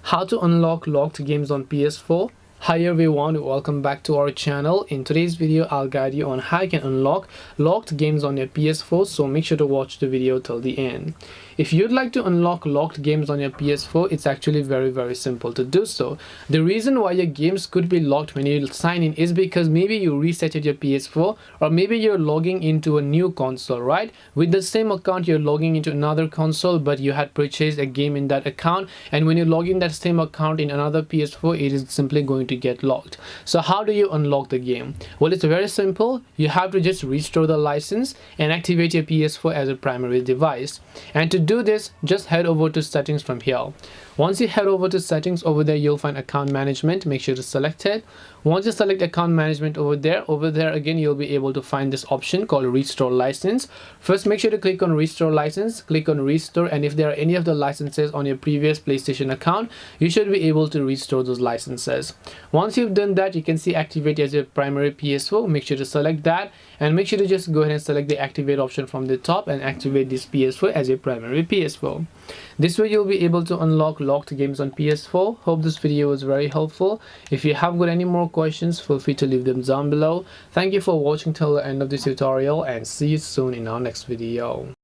How to unlock locked games on PS4. Hi everyone, welcome back to our channel. In today's video I'll guide you on how you can unlock locked games on your PS4, so make sure to watch the video till the end. If you'd like to unlock locked games on your PS4, it's actually very simple to do so. The reason why your games could be locked when you sign in is because maybe you resetted your PS4, or maybe you're logging into a new console, right? With the same account you're logging into another console, but you had purchased a game in that account, and when you log in that same account in another PS4, it is simply going to get locked. So how do you unlock the game? Well, it's very simple. You have to just restore the license and activate your PS4 as a primary device. And to do this, just head over to settings from here. Once you head over to settings, over there you'll find account management. Make sure to select it. Once you select account management over there again you'll be able to find this option called restore license. First, make sure to click on restore license, click on restore, and if there are any of the licenses on your previous PlayStation account, you should be able to restore those licenses. Once you've done that, you can see activate as your primary PS4. Make sure to select that, and make sure to just go ahead and select the activate option from the top and activate this PS4 as your primary PS4. This way you'll be able to unlock locked games on PS4. Hope this video was very helpful. If you have got any more questions, feel free to leave them down below. Thank you for watching till the end of this tutorial, and see you soon in our next video.